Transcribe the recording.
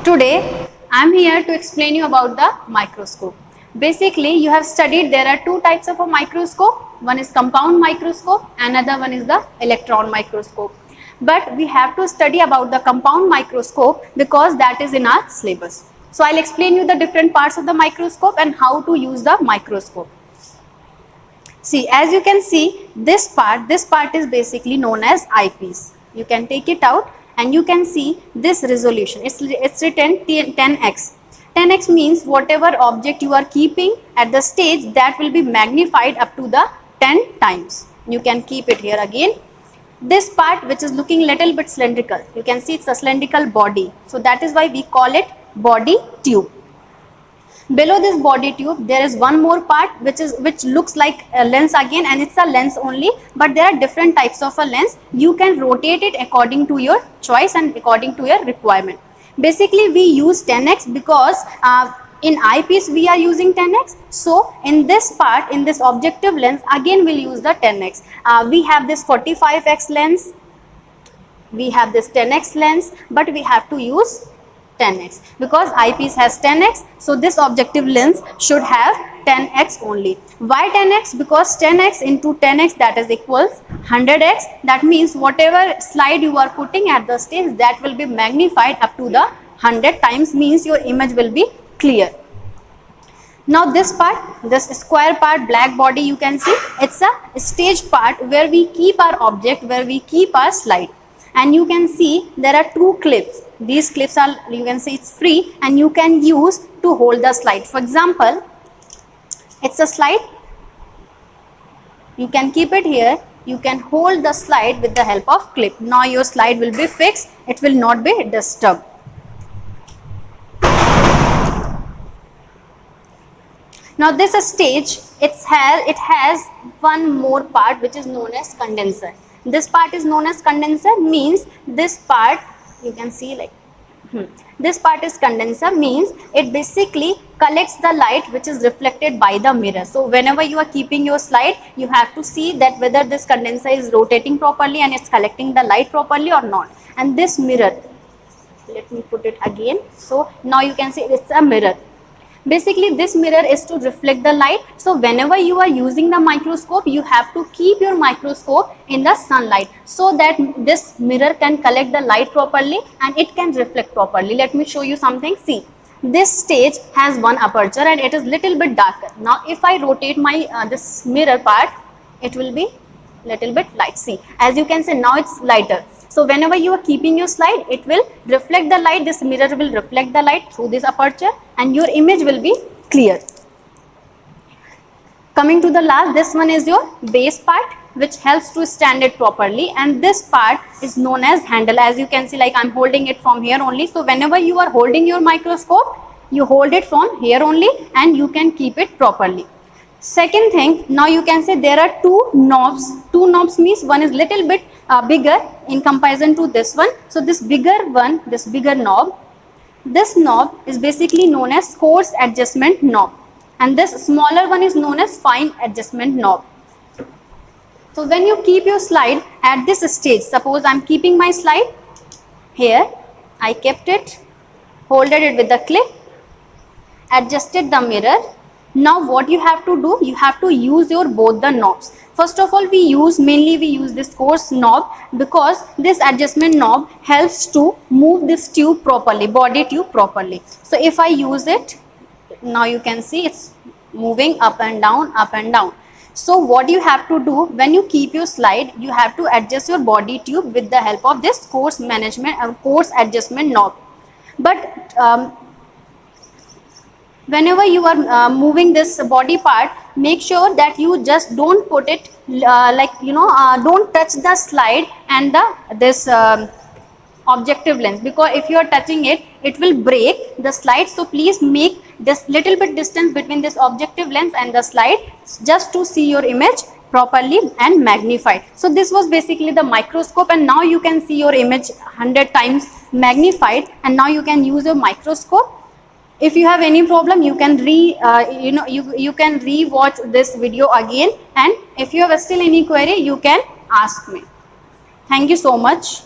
Today I am here to explain you about the microscope. Basically, you have studied there are two types of a microscope. One is compound microscope, another one is the electron microscope. But we have to study about the compound microscope because that is in our syllabus. So I'll explain you the different parts of the microscope and how to use the microscope. See, as you can see, this part is basically known as eyepiece. You can take it out and you can see this resolution. It's written 10x. 10x means whatever object you are keeping at the stage, that will be magnified up to the 10 times. You can keep it here again. This part which is looking little bit cylindrical, you can see it's a cylindrical body. So that is why we call it body tube. Below this body tube there is one more part which looks like a lens again, and it's a lens only, but there are different types of a lens. You can rotate it according to your choice and according to your requirement. Basically we use 10x because in eyepiece we are using 10x. So in this part, in this objective lens, again we'll use the 10x. We have this 45x lens, we have this 10x lens, but we have to use 10x because eyepiece has 10x, so this objective lens should have 10x only. Why 10x? Because 10x into 10x, that is equals 100x. That means whatever slide you are putting at the stage, that will be magnified up to the 100 times, means your image will be clear. Now this part, this square part, black body, you can see it's a stage part where we keep our object, where we keep our slide. And you can see there are two clips. These clips are, you can see it's free and you can use to hold the slide. For example, it's a slide. You can keep it here. You can hold the slide with the help of clip. Now your slide will be fixed. It will not be disturbed. Now this stage, it has one more part which is known as condenser. This part is known as condenser, means this part you can see like this part is condenser, means it basically collects the light which is reflected by the mirror. So whenever you are keeping your slide, you have to see that whether this condenser is rotating properly and it's collecting the light properly or not. And this mirror, let me put it again. So now you can see it's a mirror. Basically this mirror is to reflect the light. So whenever you are using the microscope, you have to keep your microscope in the sunlight so that this mirror can collect the light properly and it can reflect properly. Let me show you something. See, this stage has one aperture and it is little bit darker. Now if I rotate my this mirror part, it will be little bit light. See, as you can see, now it's lighter. So whenever you are keeping your slide, it will reflect the light. This mirror will reflect the light through this aperture and your image will be clear. Coming to the last, this one is your base part which helps to stand it properly, and this part is known as handle. As you can see, like I'm holding it from here only. So whenever you are holding your microscope, you hold it from here only and you can keep it properly. Second thing, now you can say there are two knobs. Two knobs means one is little bit bigger in comparison to this one. So this bigger one, this bigger knob, this knob is basically known as coarse adjustment knob, and this smaller one is known as fine adjustment knob. So when you keep your slide at this stage, suppose I'm keeping my slide here, I kept it, holded it with the clip, adjusted the mirror. Now what you have to do, you have to use your both the knobs. First of all, mainly we use this coarse knob because this adjustment knob helps to move this tube properly, body tube properly. So if I use it, now you can see it's moving up and down, up and down. So what you have to do, when you keep your slide, you have to adjust your body tube with the help of this coarse adjustment knob. But whenever you are moving this body part, make sure that you just don't put it don't touch the slide and this objective lens, because if you are touching it, it will break the slide. So please make this little bit distance between this objective lens and the slide just to see your image properly and magnified. So this was basically the microscope, and now you can see your image 100 times magnified, and now you can use your microscope. If you have any problem, you can you can re-watch this video again, and if you have still any query, you can ask me. Thank you so much.